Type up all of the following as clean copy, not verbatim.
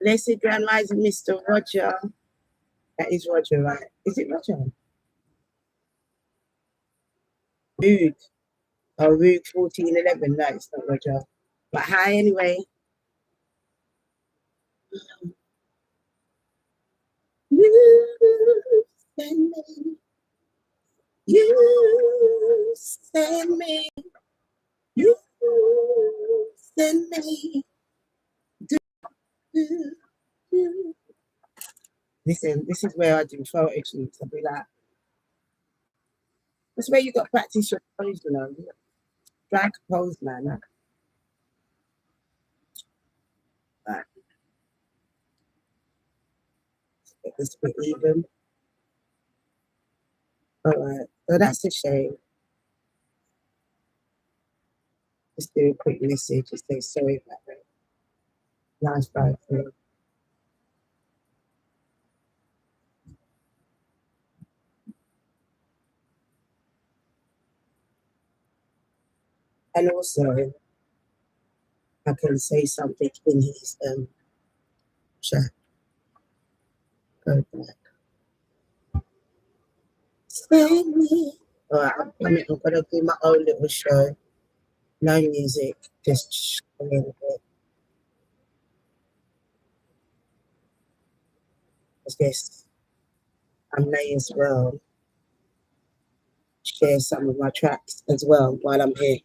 Blessed Grand Rising, Mr. Roger. That is Roger, right? Is it Roger? Rude. Oh, Rude 1411. No, it's not Roger. But hi, anyway. You send me. You send me. You send me. Listen, this is where I do photo shoots. I'll be like, that's where you got to practice your pose, you know. Drag pose, man. Like, get this bit even. All right. So that's a shame. Just do a quick message. Just say sorry about that. Nice birthday. And also, I can say something in his chat. Go back. Send me. All right, I'm gonna do my own little show. No music, just a little bit. I guess I may as well share some of my tracks as well while I'm here.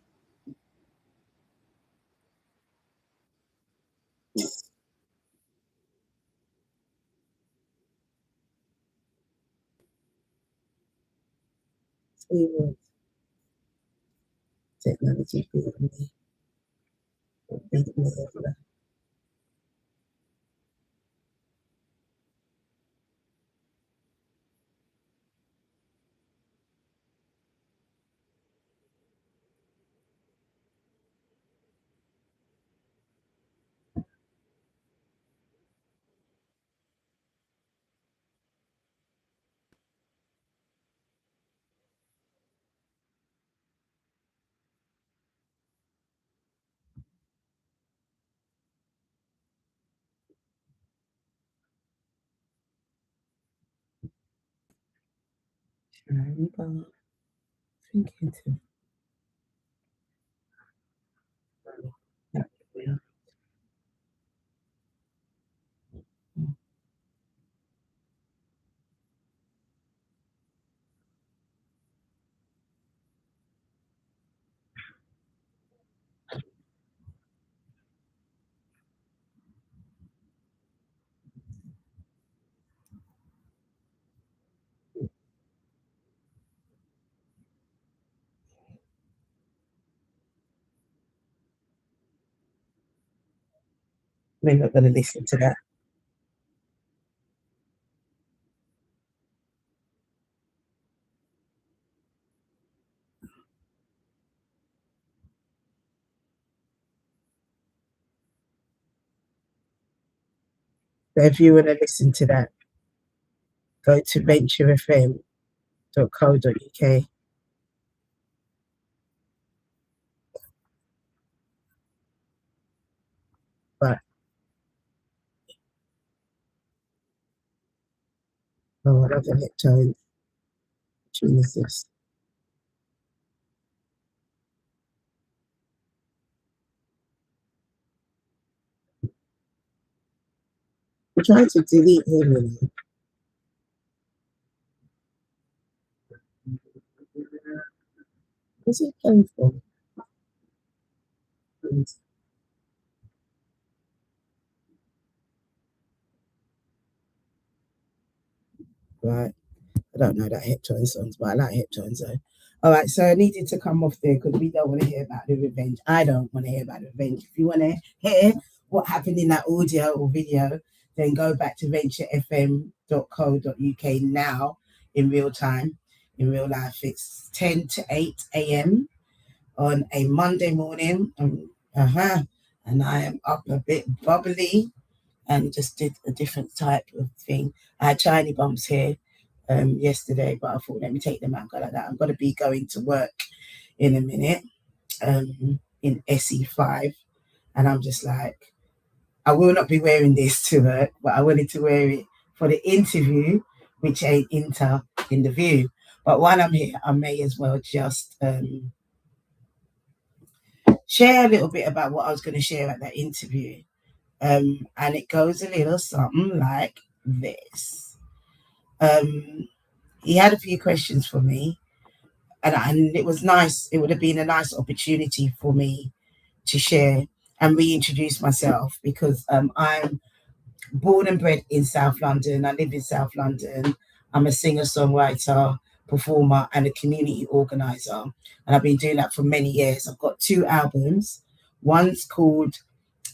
See what technology brings me. I'm thinking to. We're not going to listen to that. So if you want to listen to that, go to venturefm.co.uk. But oh, I love the hip tone. Tune is this. I'm trying to delete him. You know. What's he playing for? Right. I don't know that hip tone songs, but I like hip tones though. All right, so I needed to come off there because we don't want to hear about the revenge. I don't want to hear about the revenge. If you want to hear what happened in that audio or video, then go back to venturefm.co.uk now in real time, in real life. It's 10 to 8 a.m. on a Monday morning. And I am up a bit bubbly and just did a different type of thing. I had shiny bumps here yesterday, but I thought, let me take them out. Go like that. I'm going to be going to work in a minute in SE5, and I'm just like, I will not be wearing this to work, but I wanted to wear it for the interview, which ain't in the view. But while I'm here, I may as well just share a little bit about what I was going to share at that interview. And it goes a little something like this. He had a few questions for me, and it was nice. It would have been a nice opportunity for me to share and reintroduce myself because I'm born and bred in South London. I live in South London. I'm a singer, songwriter, performer, and a community organizer. And I've been doing that for many years. I've got 2 albums. One's called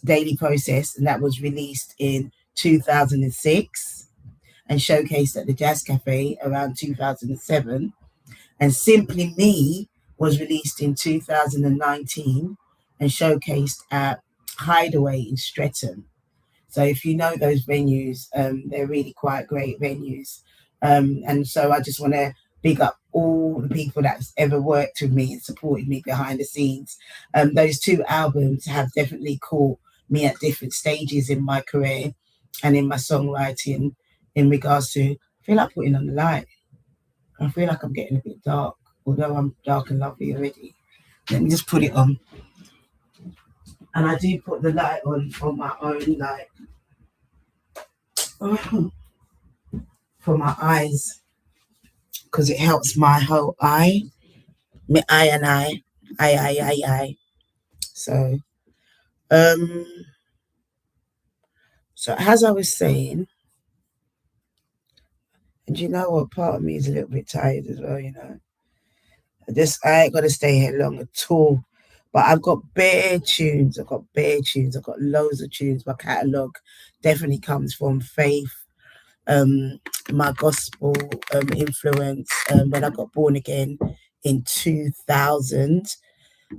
Daily Process, and that was released in 2006 and showcased at the Jazz Cafe around 2007. And Simply Me was released in 2019 and showcased at Hideaway in Streatham. So if you know those venues, they're really quite great venues. And so I just want to big up all the people that's ever worked with me and supported me behind the scenes. Those 2 albums have definitely caught me at different stages in my career and in my songwriting in regards to, I feel like putting on the light. I feel like I'm getting a bit dark, although I'm dark and lovely already. Let me just put it on. And I do put the light on my own, like, for my eyes, because it helps my whole eye. My eye and eye. So, so as I was saying, and you know what, part of me is a little bit tired as well, you know. I ain't gonna stay here long at all. But I've got bare tunes. I've got loads of tunes. My catalogue definitely comes from faith, my gospel influence. When I got born again in 2000,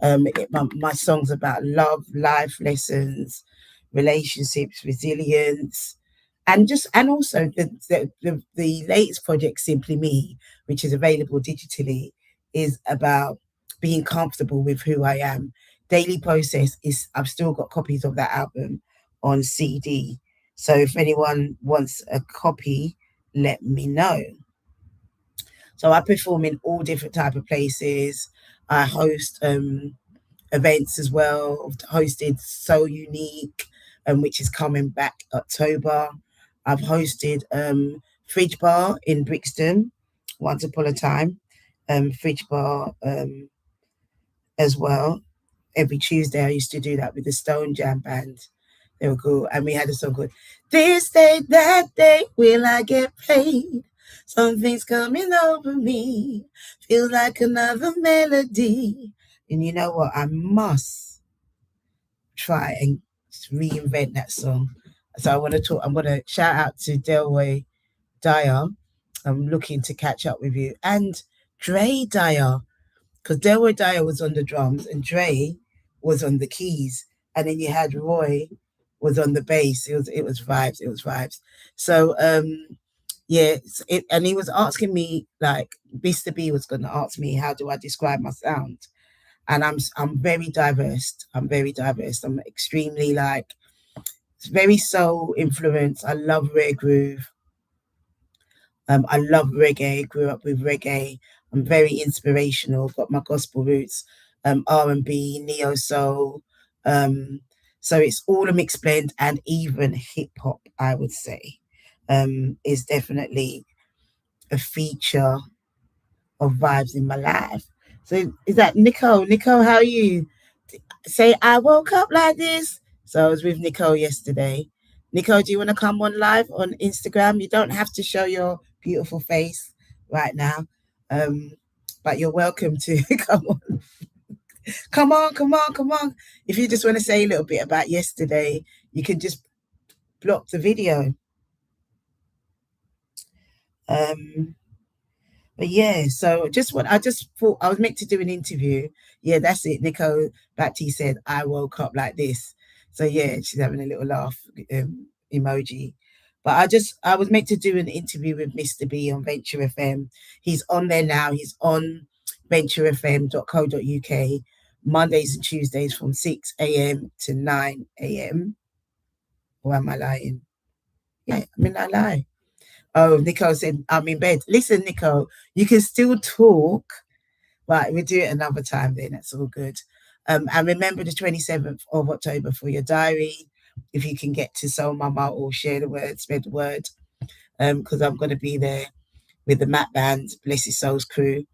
my songs about love, life lessons, relationships, resilience, and also the latest project, Simply Me, which is available digitally, is about being comfortable with who I am. Daily Process is I've still got copies of that album on CD. So if anyone wants a copy, let me know. So I perform in all different type of places. I host events as well. I've hosted So Unique, which is coming back October. I've hosted Fridge Bar in Brixton once upon a time. Fridge Bar as well. Every Tuesday I used to do that with the Stone Jam band. They were cool. And we had a song called This Day, That Day, Will I Get Paid? Something's coming over me. Feels like another melody. And you know what? I must try and reinvent that song. So I'm gonna shout out to Delway Dyer. I'm looking to catch up with you. And Dre Dyer, because Delway Dyer was on the drums and Dre was on the keys. And then you had Roy was on the bass. It was vibes. So yeah, and he was asking me, like, Mr. B was gonna ask me, how do I describe my sound? And I'm very diverse. I'm extremely, like, very soul influenced. I love rare groove. I love reggae. Grew up with reggae. I'm very inspirational. Got my gospel roots, R&B, neo soul. So it's all a mixed blend, and even hip hop, I would say, is definitely a feature of vibes in my life. So is that Nicole? Nicole, how are you? Say I woke up like this. So I was with Nicole yesterday. Nicole, do you want to come on live on Instagram? You don't have to show your beautiful face right now. But you're welcome to come on. Come on. If you just want to say a little bit about yesterday, you can just block the video. But yeah, so I just thought I was meant to do an interview. Yeah, that's it. Nicole Batti said, I woke up like this. So yeah, she's having a little laugh emoji. But I was meant to do an interview with Mr. B on Venture FM. He's on there now. He's on venturefm.co.uk Mondays and Tuesdays from 6 a.m. to 9 a.m. Or am I lying? Yeah, I mean, I lie. Oh, Nicole said, I'm in bed. Listen, Nicole, you can still talk, but we'll do it another time then. That's all good. And remember the 27th of October for your diary. If you can get to Soul Mama or share the word, spread the word. Because I'm going to be there with the Mat Band, Blessed Souls crew.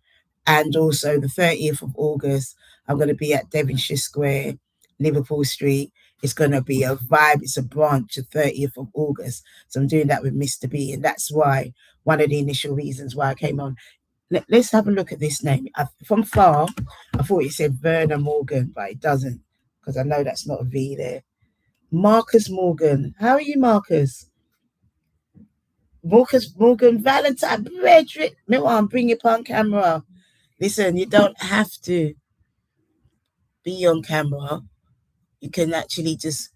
And also the 30th of August, I'm going to be at Devonshire Square, Liverpool Street. It's going to be a vibe. It's a branch, the 30th of August. So I'm doing that with Mr. B. And that's why, one of the initial reasons why I came on. Let's have a look at this name. From far, I thought it said Verna Morgan, but it doesn't, because I know that's not a V there. Marcus Morgan. How are you, Marcus? Marcus Morgan Valentine. Frederick. Miwan, bring it on camera. Listen, you don't have to be on camera. You can actually just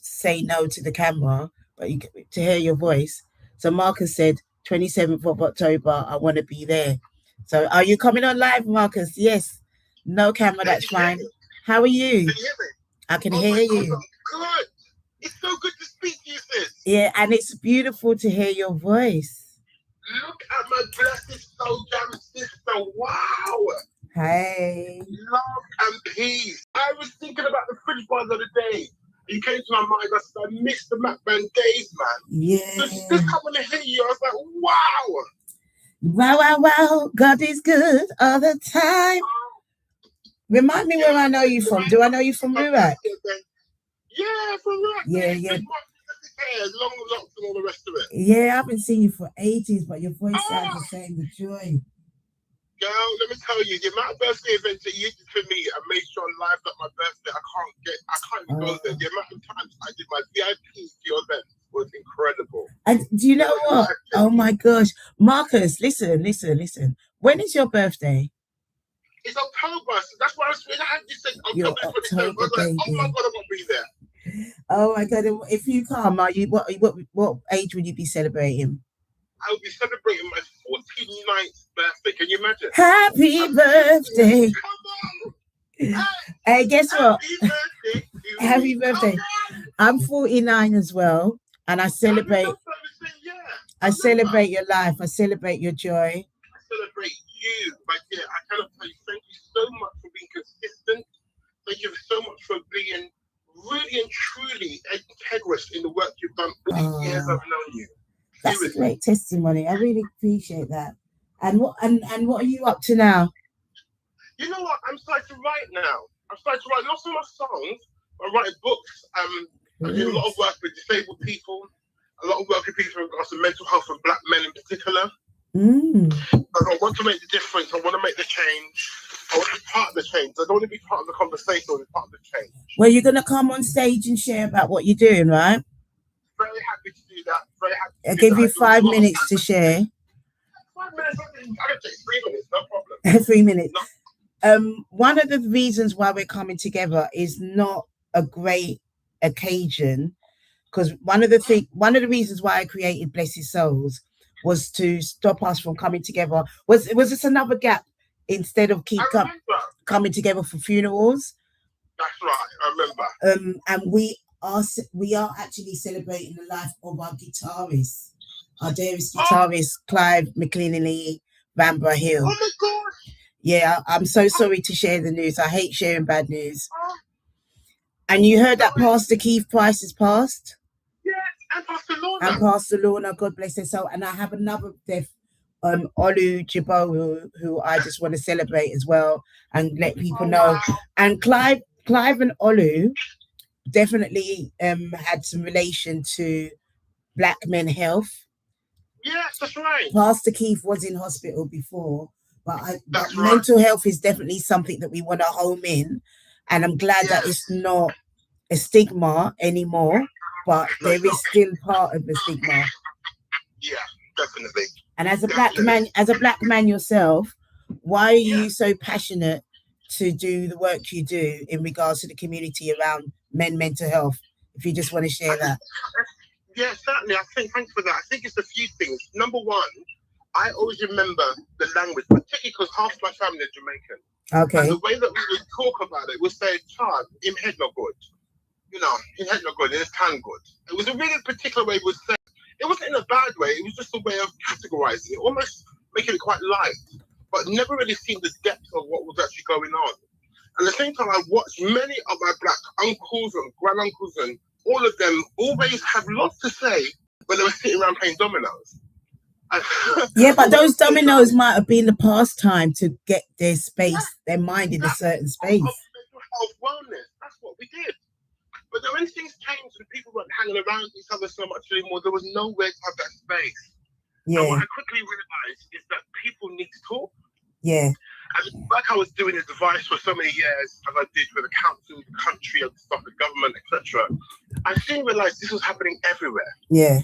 say no to the camera, but you get to hear your voice. So Marcus said, 27th of October, I want to be there. So are you coming on live, Marcus? Yes. No camera, that's fine. How are you? Can you hear me? I can hear you. Good. It's so good to speak to you, sis. Yeah, and it's beautiful to hear your voice. Look at my blessed soul jam sister. Wow. Hey. Love and peace. I was thinking about the fridge bar the other day. You came to my mind. I said, I missed the Mat Band days, man. Yeah. So just coming to hear you, I was like, wow. Wow, wow, wow. God is good all the time. Remind me where I know you from. Do I know you from Rurak? Yeah, from Rurak. Yeah, yeah. Long locks and all the rest of it. Yeah, I haven't seen you for ages, but your voice sounds the same, the joy. Girl, let me tell you, the amount of birthday events that you did for me, I made sure I lived up my birthday. I can't even go there. The amount of times I did my VIP to your event was incredible. And do you know what? Oh my gosh. Marcus, listen. When is your birthday? It's October. So that's why I had you said October. Your October baby. Oh my God, I won't be there. Oh my God. If you come, are you what age will you be celebrating? I will be celebrating my 49th birthday. Can you imagine? Happy birthday. Come on. Hey, guess what? Happy birthday. I'm 49 as well. And I celebrate your life. I celebrate your joy. I celebrate you. But yeah, I cannot tell you, thank you so much for being consistent. Thank you so much for being really and truly integrous in the work you've done all the years I've known you. That's a great testimony. I really appreciate that. And what are you up to now? You know what? I'm starting to write now. I'm starting to write not so much songs, but writing books. I do a lot of work with disabled people, a lot of work with people in regards to mental health and Black men in particular. I want to make the difference. I want to make the change. I want to be part of the change. I don't want to be part of the conversation. I want to be part of the change. Well, you're going to come on stage and share about what you're doing, right? Very happy to do that. Very happy to I'll give you 5 minutes to share. 5 minutes? I can take 3 minutes, no problem. 3 minutes. No. One of the reasons why we're coming together is not a great occasion, because one of the reasons why I created Blessed Souls was to stop us from coming together. Was this another gap instead of coming together for funerals? That's right, I remember. And we are actually celebrating the life of our guitarist, our dearest guitarist, Clive McClinley Bamborough Hill. Oh my God! Yeah, I'm so sorry to share the news. I hate sharing bad news. And you heard that Pastor Keith Price has passed? Yes, and Pastor Lorna. And Pastor Lorna, God bless her soul. And I have another death, Olu Jibo, who I just want to celebrate as well and let people know. Wow. And Clive and Olu definitely had some relation to Black men health. Yes, that's right. Pastor Keith was in hospital before, but mental health is definitely something that we want to home in. And I'm glad that it's not a stigma anymore, but there is still part of the stigma. Yeah, definitely. And as a black man yourself, why are you so passionate to do the work you do in regards to the community around mental health? If you just want to share that. Yeah, certainly. Thanks for that. I think it's a few things. Number one, I always remember the language, particularly because half my family are Jamaican. Okay. And the way that we would talk about it, we'd say, "Child, him head not good." you know, his head not good, his hand good. It was a really particular way it was said. It wasn't in a bad way, it was just a way of categorizing it, almost making it quite light, but never really seen the depth of what was actually going on. At the same time, I watched many of my black uncles and granduncles and all of them always have lots to say when they were sitting around playing dominoes. Yeah, but those dominoes might have been the pastime to get their space, their mind in a certain space. Mental health wellness, that's what we did. But then when things changed and people weren't hanging around each other so much anymore, there was nowhere to have that space. Yeah. And what I quickly realized is that people need to talk. Yeah. And like I was doing a device for so many years, as I did with the council, the country, and stuff, the government, etc., I soon realized this was happening everywhere. Yeah.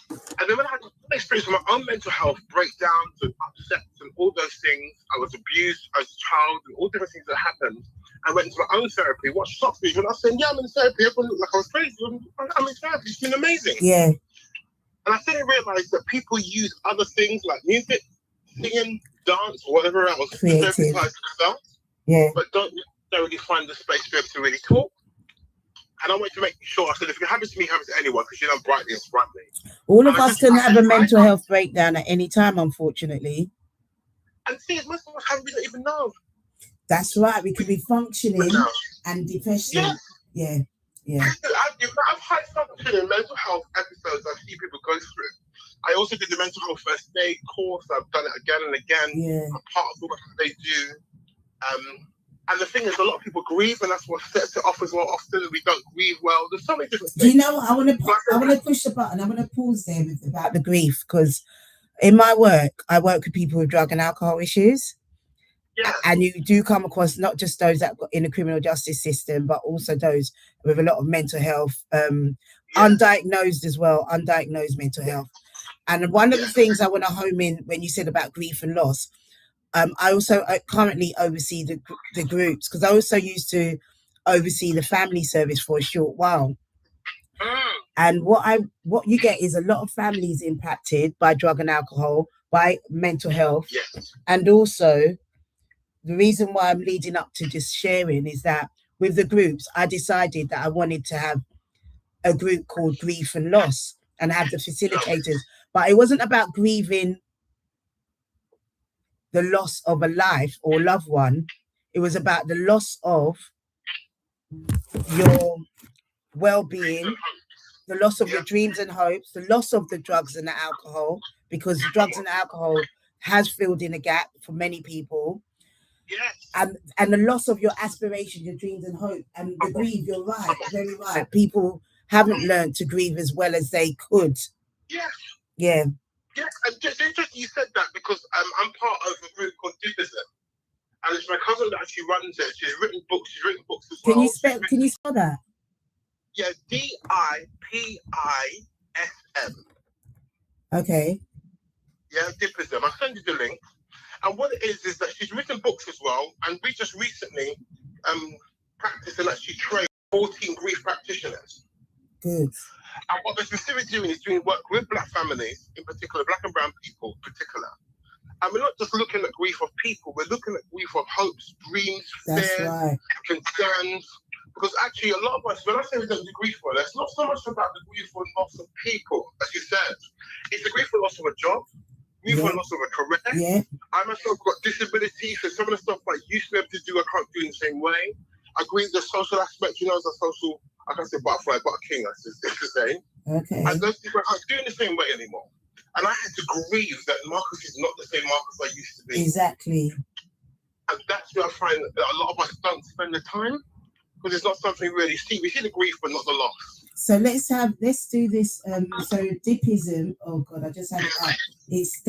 And then when I had an experience with my own mental health breakdowns and upsets and all those things, I was abused as a child and all different things that happened. I went into my own therapy. What shocked me when I was saying, yeah, I'm in therapy, everyone looked like I was crazy. I'm in therapy, it's been amazing. Yeah. And I suddenly realized that people use other things like music, singing, dance, or whatever else to Creative. themselves, Yeah. but don't necessarily find the space to be able to really talk. And I wanted to make sure, I said, if it happens to me, it happens to anyone, because you know, brightly and sprightly. All of us can have a mental health breakdown at any time, unfortunately. And see, most of us we don't even know. That's right. We could be functioning and depression. Yeah. Yeah. I've had functioning mental health episodes I've seen people go through. I also did the mental health first aid course. I've done it again and again. Yeah. I'm part of the work they do. And the thing is, a lot of people grieve, and that's what sets it off as well. Often we don't grieve well. There's so many different things. Do you know what? I want to push the button. I'm going to pause there about the grief, because in my work, I work with people with drug and alcohol issues. Yeah. And you do come across not just those that got in the criminal justice system, but also those with a lot of mental health, undiagnosed as well, undiagnosed mental health. And one of the things I want to home in when you said about grief and loss, I also currently oversee the groups, because I also used to oversee the family service for a short while. And what you get is a lot of families impacted by drug and alcohol, by mental health, and also the reason why I'm leading up to just sharing is that with the groups, I decided that I wanted to have a group called Grief and Loss and have the facilitators. But it wasn't about grieving the loss of a life or loved one. It was about the loss of your well-being, the loss of your dreams and hopes, the loss of the drugs and the alcohol, because the drugs and alcohol has filled in a gap for many people. Yes. And the loss of your aspiration, your dreams and hope, and the grief. You're right, very right. People haven't learned to grieve as well as they could. Yes. Yeah. Yes, and just interesting you said that, because I'm part of a group called Dipism, and it's my cousin that actually runs it. She's written books as well. Can you spell that? Yeah, DIPISM. Okay. Yeah, Dipism. I'll send you the link. And what it is that she's written books as well, and we just recently practiced and actually trained 14 grief practitioners. Good. And what they're specifically doing is doing work with black families, in particular, black and brown people in particular. And we're not just looking at grief of people, we're looking at grief of hopes, dreams, fears, concerns. Because actually, a lot of us, when I say we don't do grief for, it's not so much about the grief for loss of people, as you said. It's the grief for loss of a job, grief for loss of a career. Yeah. I myself got disabilities, so some of the stuff I used to be able to do, I can't do in the same way. I grieve the social aspect, you know, as a social, I can say butterfly, but a king, that's the same. Okay. And those people I can't do in the same way anymore. And I had to grieve that Marcus is not the same Marcus I used to be. Exactly. And that's where I find that a lot of us don't spend the time, because it's not something we really see. We see the grief, but not the loss. So let's do this. So Dipism, oh God, I just had it up. It's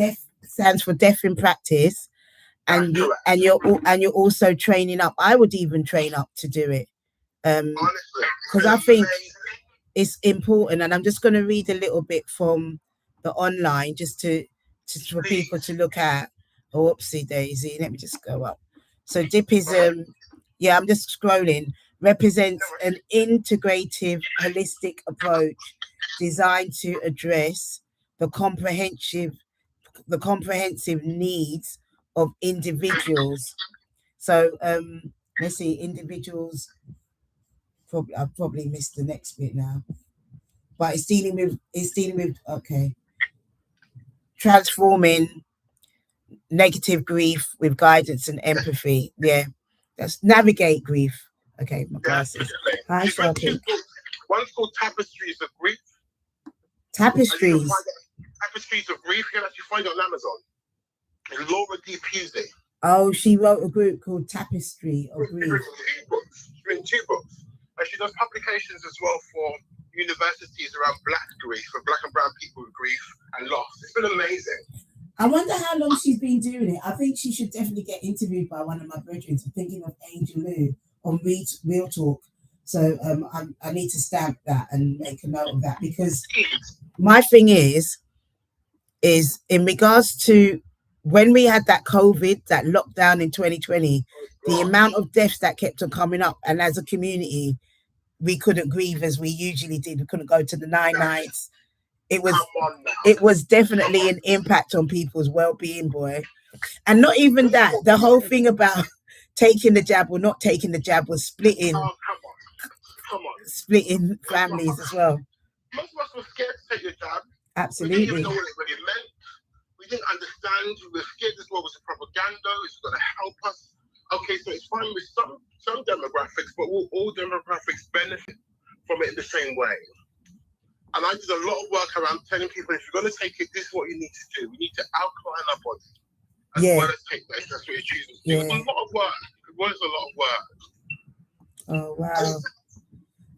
stands for Deaf in Practice. And you're also training up. I would even train up to do it. Because I think it's important, and I'm just going to read a little bit from the online just for people to look at. Oh, whoopsie daisy, let me just go up. So Dipism, I'm just scrolling, represents an integrative, holistic approach designed to address the comprehensive needs of individuals. So let's see, individuals I've probably missed the next bit now. But it's dealing with okay. Transforming negative grief with guidance and empathy. Yeah. That's navigate grief. Okay, my glasses. Hi, She's got two Sharpie. books. One's called Tapestries of Grief. Tapestries. Tapestries of Grief. You can actually find it on Amazon. And Laura D. Pusey. Oh, she wrote a group called Tapestry of Grief. She's written two books. And she does publications as well for universities around Black grief, for Black and brown people with grief and loss. It's been amazing. I wonder how long she's been doing it. I think she should definitely get interviewed by one of my brethren. I'm thinking of Angel Lou on Real Talk. So I need to stamp that and make a note of that, because my thing is in regards to when we had that COVID, that lockdown in 2020, the amount of deaths that kept on coming up, and as a community, we couldn't grieve as we usually did. We couldn't go to the 9 nights. It was definitely an impact on people's well-being, boy. And not even that, the whole thing about taking the jab or not taking the jab was splitting splitting families as well. Most of us were scared to take the jab. Absolutely. We didn't even know what it really meant. We didn't understand. We were scared this was a propaganda. It's going to help us. Okay, so it's fine with some demographics, but will all demographics benefit from it in the same way? And I did a lot of work around telling people, if you're going to take it, this is what you need to do. We need to alkaline our body as well as take that. That's what you're choosing to do. It was a lot of work. It was a lot of work. Oh, wow.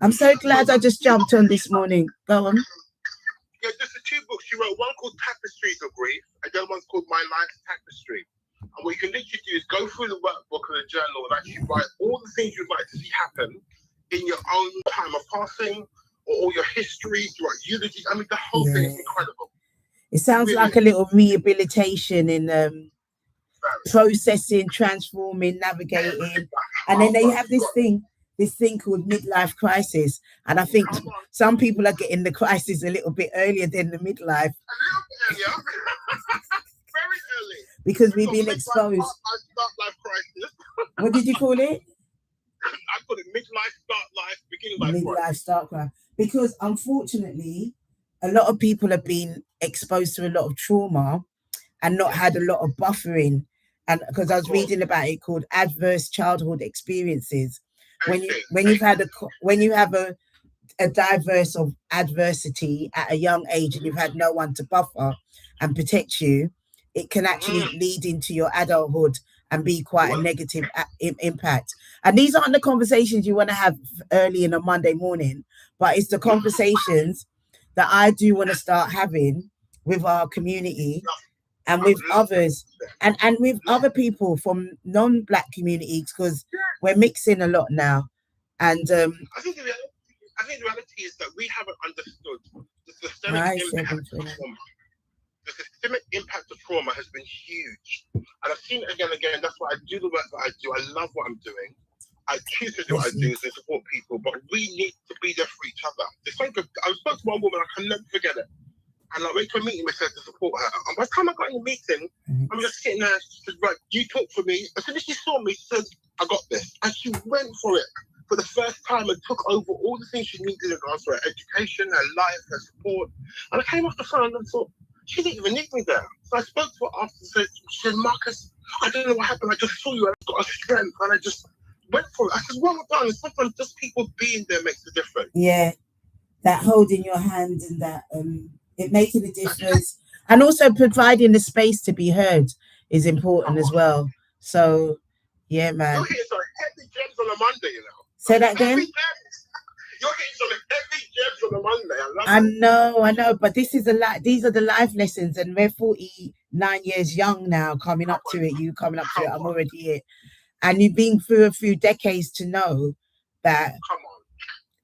I'm so glad I just jumped on this morning. Go on. Yeah, there's the two books she wrote. One called Tapestries of Grief, and the other one's called My Life's Tapestry. And what you can literally do is go through the workbook and the journal and actually write all the things you'd like to see happen in your own time of passing, or all your histories, your eulogies. I mean, the whole thing is incredible. It sounds really, like a little rehabilitation in processing, transforming, navigating. And then they have this thing called midlife crisis. And I think some people are getting the crisis a little bit earlier than the midlife. A little bit earlier. Very early. Because we've been exposed. Start-life crisis. What did you call it? I call it midlife, start life, beginning life crisis. Midlife, start life. Because unfortunately, a lot of people have been exposed to a lot of trauma and not had a lot of buffering. And because I was reading about it called adverse childhood experiences. When you have a diverse of adversity at a young age and you've had no one to buffer and protect you, it can actually lead into your adulthood and be quite a negative impact. And these aren't the conversations you want to have early in a Monday morning, but it's the conversations that I do want to start having with our community and with others and with other people from non-Black communities, because we're mixing a lot now. And I think the reality is that we haven't understood the systemic impact of trauma has been huge. And I've seen it again and again. That's why I do the work that I do. I love what I'm doing. I choose to do what I do to support people, but we need to be there for each other. I spoke to one woman, I can never forget it. And I went to a meeting with her to support her. And by the time I got in the meeting, I'm just sitting there. She said, right, you talk for me. As soon as she saw me, she said, I got this. And she went for it for the first time and took over all the things she needed in regards to her education, her life, her support. And I came off the phone and thought, she didn't even need me there. So I spoke to her after and she said, Marcus, I don't know what happened. I just saw you and I got a strength and I just went for it. I said, well done. Sometimes just people being there makes a difference. Yeah, that holding your hand and that it making a difference. And also providing the space to be heard is important as well. So, yeah, man. You're hitting some heavy gems on a Monday, you know. Say that again? You're hitting some heavy gems on a Monday. I know, but these are the life lessons, and we're 49 years young now, coming up to it. You coming up to it, I'm already it. And you've been through a few decades to know that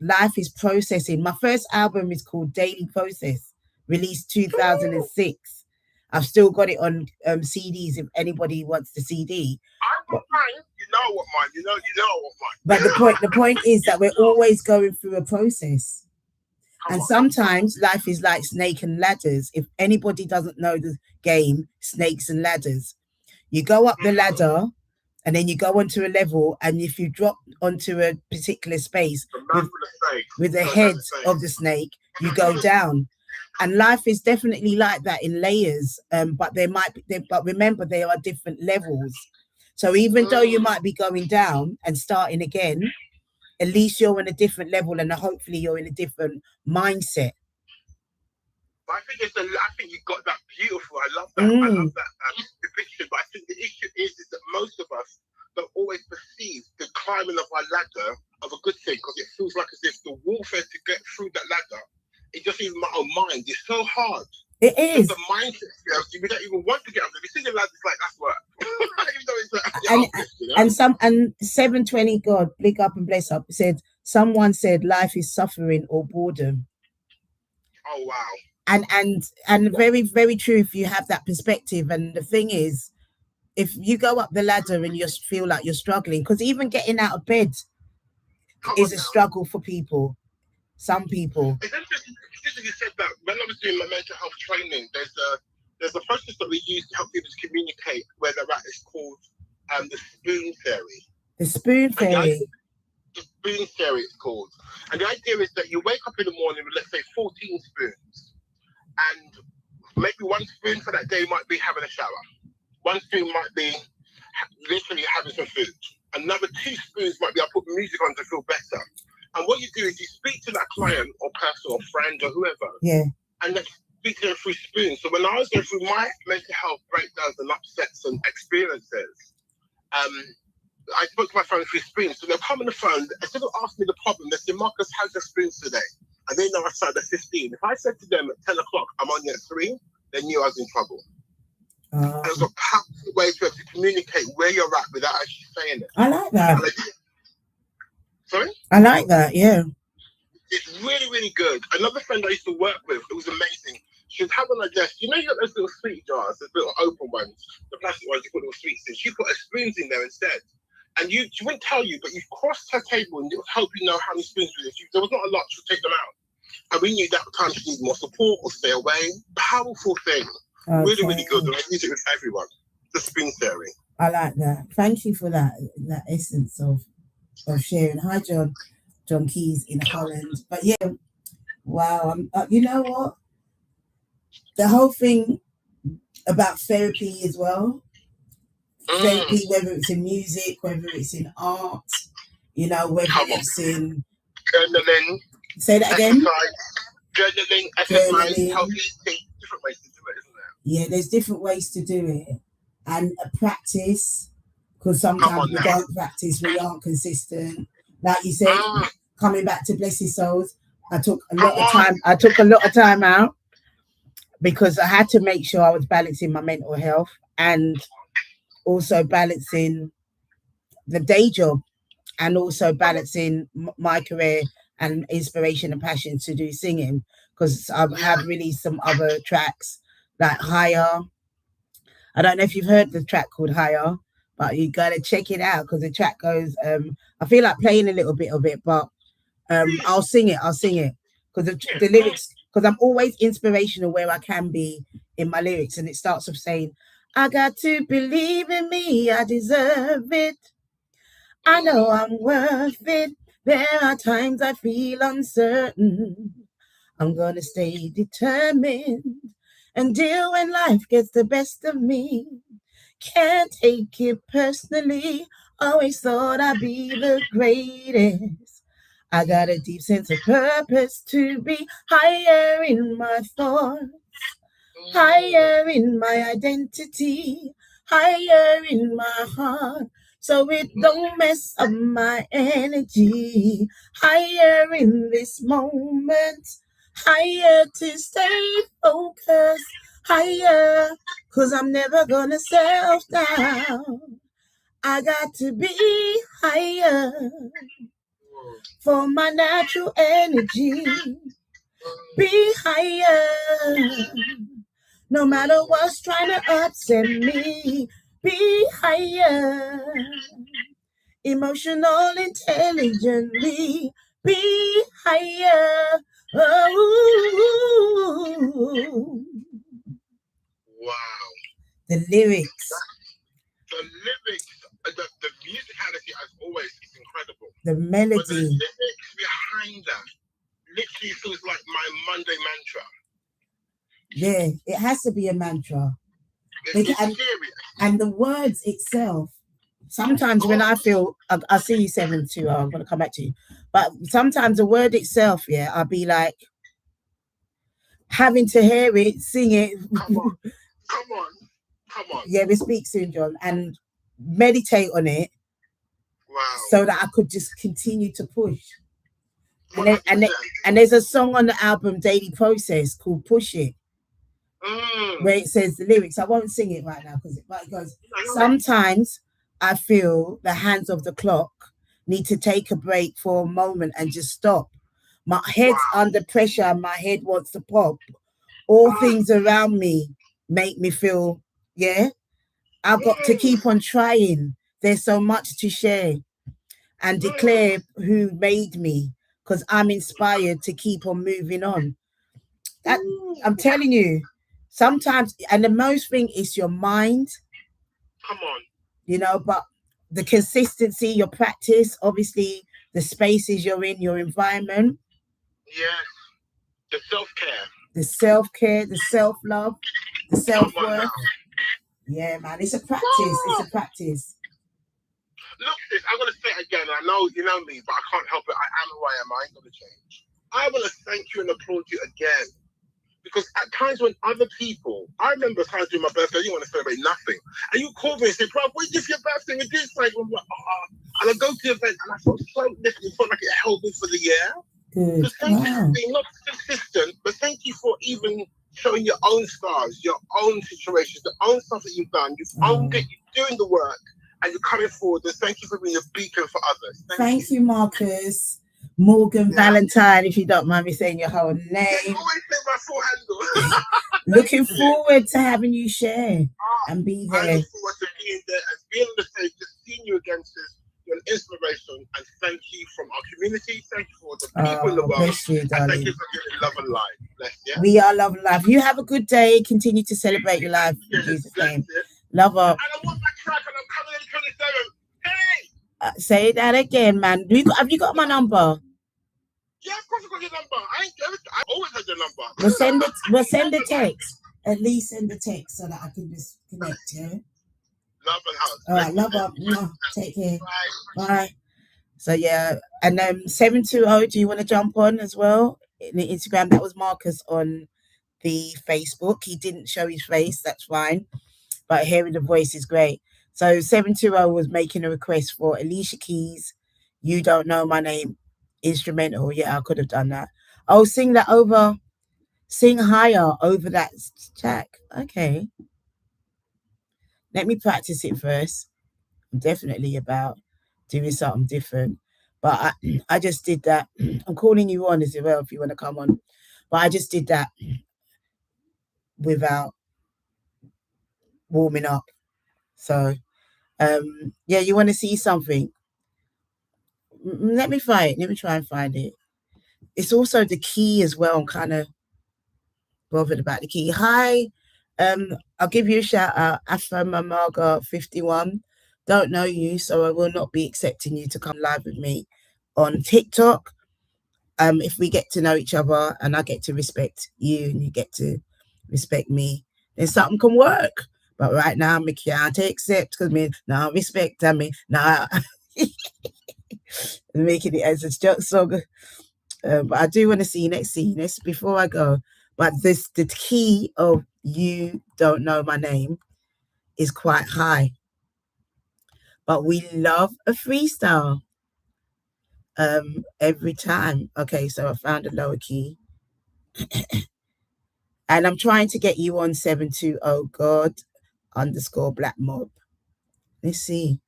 life is processing. My first album is called Daily Process, released 2006. I've still got it on CDs if anybody wants the CD. I want mine. You know what mine. You know what mine. But the point is that we're always going through a process. And sometimes life is like snake and ladders. If anybody doesn't know the game, snakes and ladders. You go up the ladder and then you go onto a level, and if you drop onto a particular space with the head of the snake, you go down. And life is definitely like that in layers. But but remember, there are different levels. So even though you might be going down and starting again, at least you're on a different level, and hopefully you're in a different mindset. I think you got that beautiful. I love that. I love that depiction. But I think the issue is that most of us don't always perceive the climbing of our ladder of a good thing, because it feels like as if the warfare to get through that ladder, it just even my own mind is so hard. It is. The mindset, we don't even want to get up there. We see the ladders like that's work. And 720, God, big up and bless up, said, someone said life is suffering or boredom. Oh wow. And very, very true if you have that perspective. And the thing is, if you go up the ladder and you feel like you're struggling, because even getting out of bed is a struggle for people. Some people. It's interesting you said that. When I was doing my mental health training, there's a process that we use to help people to communicate where they're at. It's called the spoon theory. The spoon theory. The spoon theory it's called. And the idea is that you wake up in the morning with, let's say, 14 spoons. And maybe one spoon for that day might be having a shower. One spoon might be literally having some food. Another 2 spoons might be I put music on to feel better. And what you do is you speak to that client or person or friend or whoever. Yeah. And then speak to them through spoons. So when I was going through my mental health breakdowns and upsets and experiences, I spoke to my phone through spoons. So they'll come on the phone, instead of asking me the problem, they say, Marcus, how's your spoons today? And they know I started at 15. If I said to them at 10 o'clock, I'm only at 3, they knew I was in trouble. And it was a powerful way to communicate where you're at without actually saying it. I like that. Sorry? I like that, yeah. It's really, really good. Another friend I used to work with, it was amazing. She'd have on her desk, you know, you got those little sweet jars, those little open ones, the plastic ones you put little sweets in. She put her spoons in there instead. And she wouldn't tell you, but you crossed her table and it would help you know how many spoons were there. There was not a lot, she would take them out. And we knew that time she needed more support or stay away. Powerful thing. Okay. Really, really good. And I use it with everyone. The spoon theory. I like that. Thank you for that essence of sharing. Hi, John Keys in Holland. But yeah, wow. You know what? The whole thing about therapy as well. Therapy, whether it's in music, whether it's in art, you know, whether it's in journaling. Say that again. Journaling, exercise, healthy things, different ways to do it, isn't there? Yeah, there's different ways to do it, and a practice. Because sometimes we don't practice, we aren't consistent. Like you said, coming back to Bless His Souls, I took a lot of time. I took a lot of time out because I had to make sure I was balancing my mental health and also balancing the day job and also balancing my career and inspiration and passion to do singing, because I have released some other tracks like Higher. I don't know if you've heard the track called Higher, but you gotta check it out because the track goes. I feel like playing a little bit of it, but I'll sing it because the lyrics. Because I'm always inspirational where I can be in my lyrics, and it starts off saying, "I got to believe in me, I deserve it. I know I'm worth it. There are times I feel uncertain. I'm gonna stay determined and deal when life gets the best of me. Can't take it personally. Always thought I'd be the greatest. I got a deep sense of purpose to be higher in my thoughts, higher in my identity, higher in my heart, so it don't mess up my energy. Higher in this moment, higher to stay focused, higher, 'cause I'm never gonna self down. I got to be higher for my natural energy. Be higher, no matter what's trying to upset me. Be higher, emotional intelligently. Be higher. Oh. Wow. The lyrics. The lyrics the musicality, as always, is incredible. The But the melody. lyrics behind that literally feels like my Monday mantra. Yeah, it has to be a mantra. It's And, serious. and the words itself, sometimes when I feel, I see you 7-2, I'm going to come back to you. But sometimes the word itself, yeah, I'll be like, having to hear it, sing it. Come on. Come on. Come on. Yeah, we speak soon, John, and meditate on it. Wow. So that I could just continue to push. And, 100%. and there's a song on the album Daily Process called Push It, where it says the lyrics. I won't sing it right now because it goes, sometimes I feel the hands of the clock need to take a break for a moment and just stop. My head's under pressure and my head wants to pop. All things around me make me feel, yeah, I've got to keep on trying. There's so much to share and declare who made me, because I'm inspired to keep on moving on. That, I'm telling you, sometimes, and the most thing is your mind. Come on. You know, but the consistency, your practice, obviously the spaces you're in, your environment. Yes. The self-care. The self-care, the self-love, the self-worth. Yeah, man, it's a practice. It's a practice. Look, I'm going to say it again. I know you know me, but I can't help it. I am who I am. I ain't going to change. I want to thank you and applaud you again. Because at times when other people, I remember times during my birthday, I didn't want to celebrate nothing. And you called me and said, bro, wait till your birthday. We did something. I'm like, and I go to the event and I felt so different. It felt like it held me for the year. Good. Thank you for being not consistent, but thank you for even showing your own scars, your own situations, the own stuff that you've done. You've owned it, you're doing the work, and you're coming forward. And thank you for being a beacon for others. Thank you, Marcus. Morgan Valentine, if you don't mind me saying your whole name. You always say my full handle. Looking forward to having you share and be there. I look forward to being there and being on the stage, just seeing you again, sis. You're an inspiration, and thank you from our community. Thank you for the people in the world. Bless you, darling. And thank you for giving love and life. Bless you. We are love and life. You have a good day. Continue to celebrate your life in Jesus' name. Love up. And I want my track, and I'm coming in 27. Hey! Say that again, man. Have you got my number? Yeah, of course I got your number. I always had your number. We'll send a text. At least send a text so that I can just connect, yeah? Love and house. All right, love up. Take care. Bye. So yeah, and then 720, do you want to jump on as well? In the Instagram, that was Marcus on the Facebook. He didn't show his face, that's fine. But hearing the voice is great. So 720 was making a request for Alicia Keys, You Don't Know My Name, instrumental. Yeah, I could have done that. Oh, sing higher over that track. Okay. Let me practice it first. I'm definitely about doing something different. But I just did that. I'm calling you on as well if you want to come on. But I just did that without warming up. So, yeah, you want to see something? Let me try it. Let me try and find it. It's also the key as well. I'm kind of bothered about the key. Hi. I'll give you a shout out. Aframamarga 51. Don't know you, so I will not be accepting you to come live with me on TikTok. If we get to know each other and I get to respect you and you get to respect me, then something can work. But right now, I can't accept because me now respect me now. Making it as a joke song. But I do want to see next before I go. But the key of You Don't Know My Name is quite high. But we love a freestyle every time. Okay, so I found a lower key. And I'm trying to get you on 720 God_Black Mob. Let's see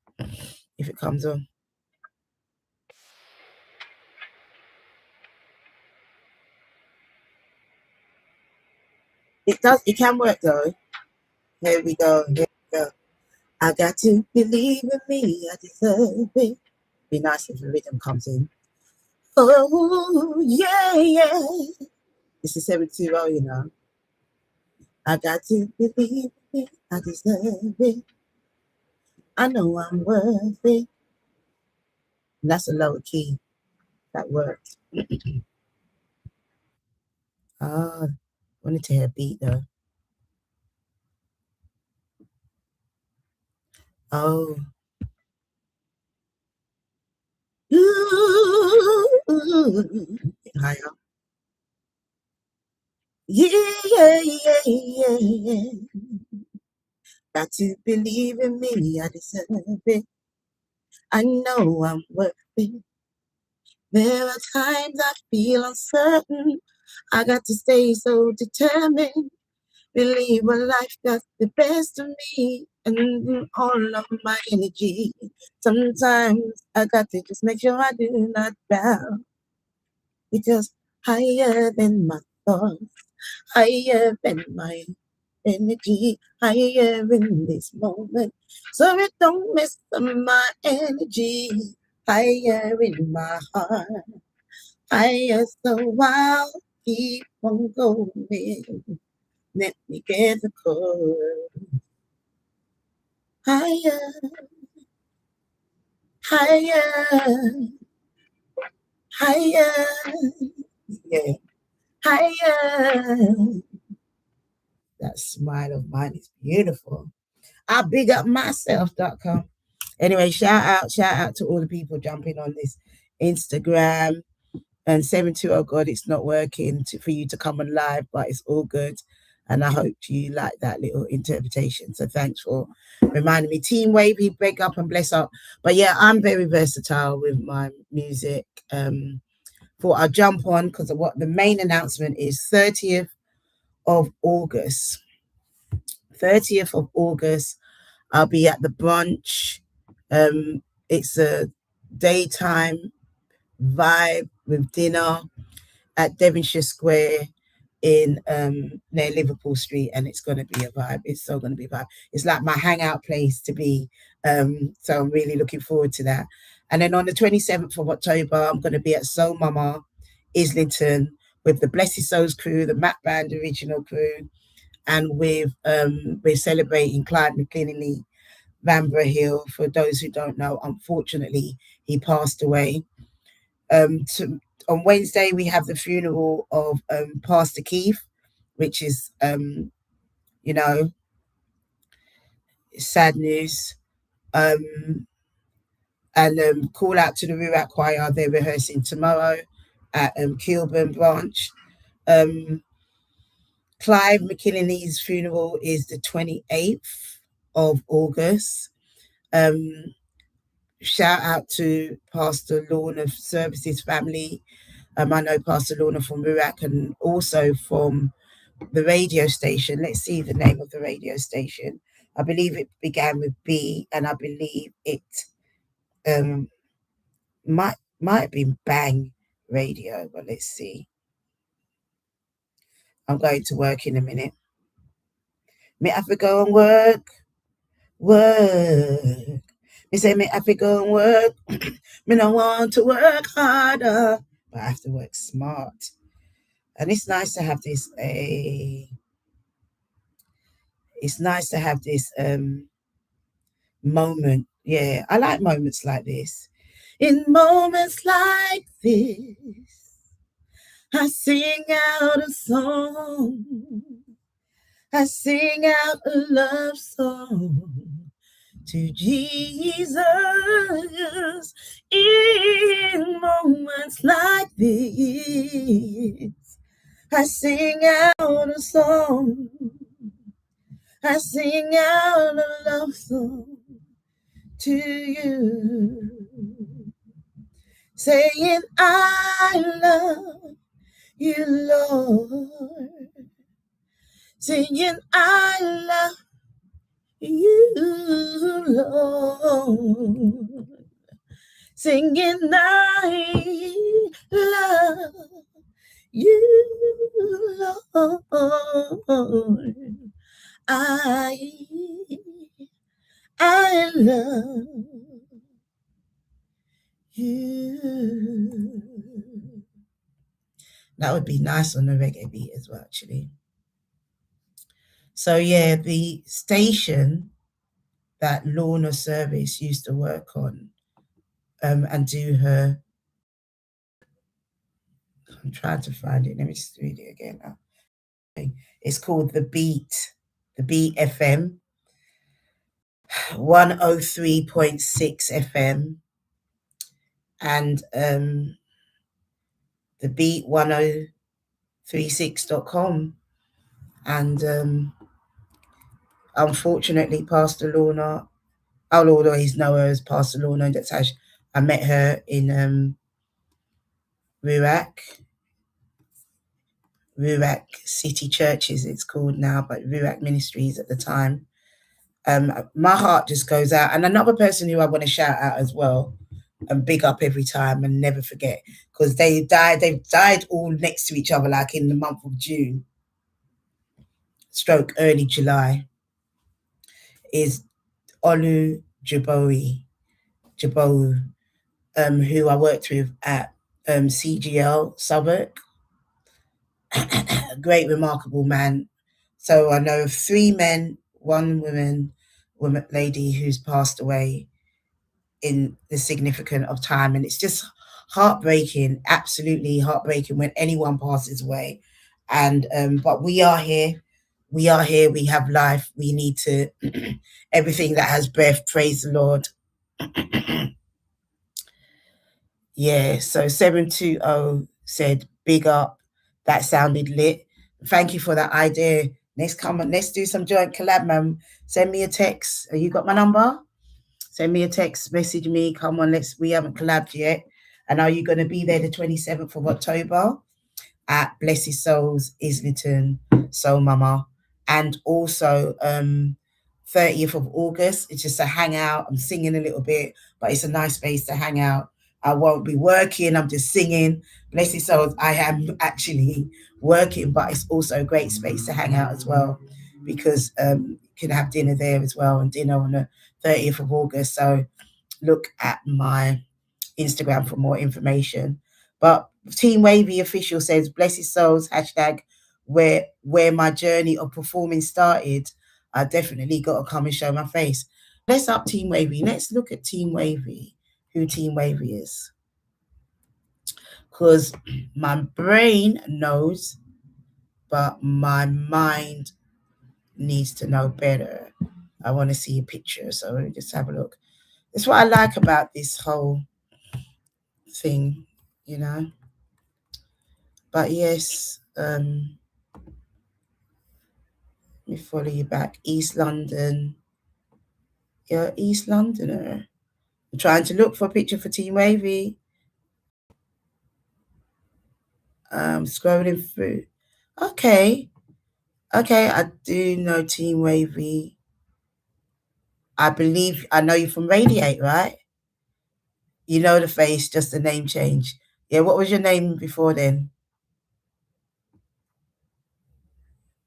if it comes on. It can work though. Here we go. I got to believe in me, I deserve it. Be nice if the rhythm comes in. Oh, yeah. This is 720, you know. I got to believe in me, I deserve it. I know I'm worth it. And that's a lower key. That works. Ah, wanted to hear a beat though. Oh. Ooh. Higher. Yeah, yeah, yeah, yeah, yeah. Got to believe in me. I deserve it. I know I'm worth it. There are times I feel uncertain. I got to stay so determined. Believe when life got the best of me and all of my energy. Sometimes I got to just make sure I do not bow because higher than my thoughts, higher than my energy, higher in this moment. So it don't mess up my energy, higher in my heart, higher. So I'll keep on going. Let me get the chord. Higher, higher, higher, yeah, higher. That smile of mine is beautiful. I big up myself.com. Anyway, shout out to all the people jumping on this Instagram and 720 God, it's not working for you to come on live, but it's all good. And I hope you like that little interpretation. So thanks for reminding me. Team Wavy, big up and bless up. But yeah, I'm very versatile with my music. Thought I'll jump on because of what the main announcement is 30th of August. 30th of August, I'll be at the brunch. It's a daytime vibe with dinner at Devonshire Square in near Liverpool Street, and it's going to be a vibe. It's so going to be a vibe. It's like my hangout place to be. So I'm really looking forward to that. And then on the 27th of October, I'm going to be at Soul Mama, Islington, with the Blessed Souls crew, the Matt Band original crew, and with we're celebrating Clyde McKinley Vanbrugh Hill. For those who don't know, unfortunately, he passed away. On Wednesday, we have the funeral of Pastor Keith, which is, you know, sad news. And call out to the Ruach Choir. They're rehearsing tomorrow at Kilburn Branch. Clive McKinley's funeral is the 28th of August. Shout out to Pastor Lorna Services family. I know Pastor Lorna from Ruach and also from the radio station. Let's see the name of the radio station. I believe it began with B, and I believe it might have been Bang Radio, but let's see. I'm going to work in a minute. Me have to go and work. Me say me have to go and work. Me don't want to work harder, but I have to work smart. And it's nice to have this it's nice to have this moment. Yeah, I like moments like this. In moments like this, I sing out a song. I sing out a love song to Jesus. In moments like this, I sing out a song. I sing out a love song to you, saying I love you, Lord, singing I love you, Lord, singing I love you, Lord. I love you. That would be nice on a reggae beat as well, actually. So yeah, the station that Lorna Service used to work on and do her. I'm trying to find it. Let me just read it again now. It's called The Beat FM, 103.6 FM, and The Beat 1036.com. And unfortunately, Pastor Lorna, I'll always know her as Pastor Lorna. That's how I met her in Ruach City Churches, it's called now, but Ruach Ministries at the time. My heart just goes out. And another person who I want to shout out as well, and big up every time and never forget, because they've died all next to each other, like in the month of June / early July, is Olu Jabowu, who I worked with at CGL Southwark. A great, remarkable man. So I know of 3 men, 1 woman lady who's passed away in the significance of time, and it's just heartbreaking, absolutely heartbreaking when anyone passes away. And but we are here, we have life, we need to everything that has breath, praise the Lord. Yeah, so 720 said big up, that sounded lit. Thank you for that idea. Let's do some joint collab, man. Send me a text. You got my number? Send me a text, message me. Come on, we haven't collabed yet. And are you going to be there the 27th of October at Blessed Souls, Islington, Soul Mama? And also 30th of August, it's just a hangout. I'm singing a little bit, but it's a nice space to hang out. I won't be working, I'm just singing. Blessed Souls, I am actually working, but it's also a great space to hang out as well, because you can have dinner there as well, and dinner on the 30th of August. So look at my Instagram for more information. But Team Wavy Official says, Blessed Souls, hashtag where my journey of performing started. I definitely got to come and show my face. Let's up Team Wavy. Let's look at Team Wavy, who Team Wavy is. Because my brain knows, but my mind needs to know better. I want to see a picture, so let me just have a look. That's what I like about this whole thing, you know. But yes, let me follow you back. East London. You're East Londoner. I'm trying to look for a picture for Team Wavy. Scrolling through. Okay, I do know Team Wavy. I believe I know you from Radiate, right? You know the face, just the name change. Yeah, what was your name before then?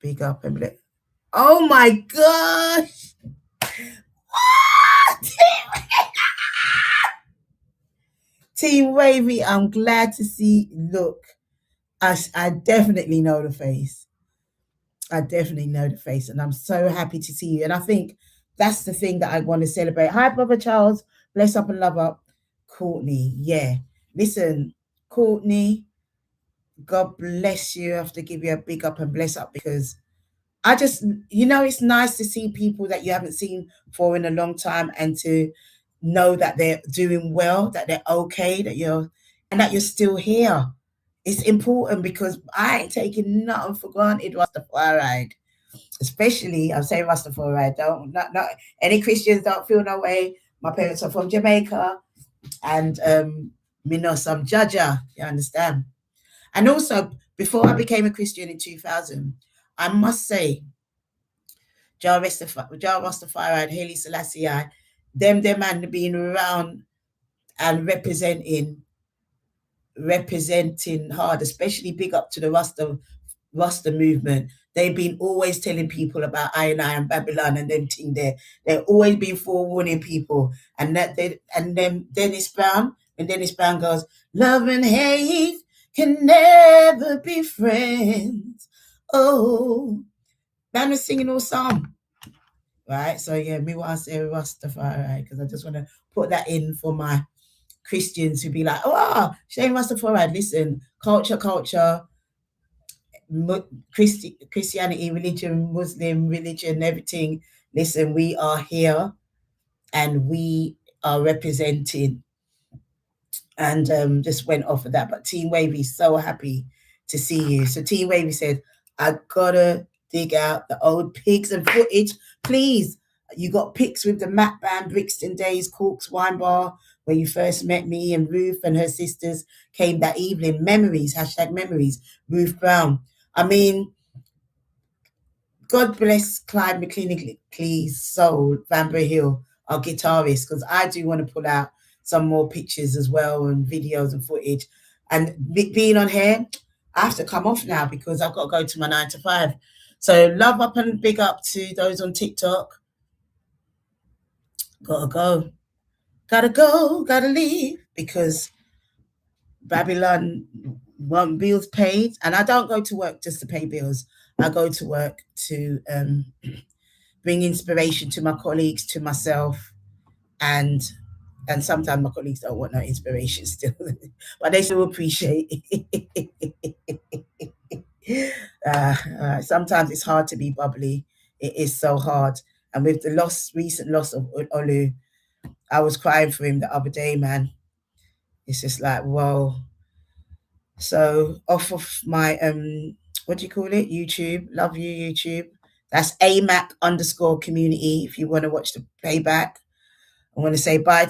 Big up and blip. Oh my gosh! Team Wavy, I'm glad to see. Look, I definitely know the face. I definitely know the face, and I'm so happy to see you. And I think that's the thing that I want to celebrate. Hi, Brother Charles. Bless up and love up. Courtney, yeah. Listen, Courtney, God bless you. I have to give you a big up and bless up, because I just, it's nice to see people that you haven't seen for in a long time, and to know that they're doing well, that they're okay, that you're still here. It's important, because I ain't taking nothing for granted, Rastafari. Especially, I'm saying Rastafari. Not any Christians don't feel no way. My parents are from Jamaica, and me know some Jaja, you understand? And also, before I became a Christian in 2000, I must say, Jah Rastafari and Haile Selassie, them man being around and representing hard, especially big up to the Rasta movement. They've been always telling people about I and Babylon and them thing there. They've always been forewarning people. And then Dennis Brown goes, love and hate can never be friends. Oh, man was singing all song. right? So yeah, me want to say Rastafari because I just want to put that in for my Christians who be like, oh, Shane Rastafari. Listen, culture, Christianity, religion, Muslim religion, everything. Listen, we are here and we are representing, and just went off of that. But Team Wavy, so happy to see you. So Team Wavy said, I gotta dig out the old pigs and footage, please. You got pics with the Mac Band, Brixton Days, Corks Wine Bar, where you first met me, and Ruth and her sisters came that evening. Memories, #memories, Ruth Brown. I mean, God bless Clyde McClinnicky's soul, Vanbrugh Hill, our guitarist, because I do want to pull out some more pictures as well and videos and footage. And being on here, I have to come off now because I've got to go to my 9 to 5. So love up and big up to those on TikTok. Gotta go, gotta leave, because Babylon want bills paid. And I don't go to work just to pay bills. I go to work to bring inspiration to my colleagues, to myself, and sometimes my colleagues don't want no inspiration still, but they still appreciate it. Sometimes it's hard to be bubbly. It is so hard. And with the recent loss of Olu, I was crying for him the other day, man. It's just like, whoa. So off of my what do you call it? YouTube. Love you, YouTube. That's AMAC_community if you want to watch the playback. I want to say bye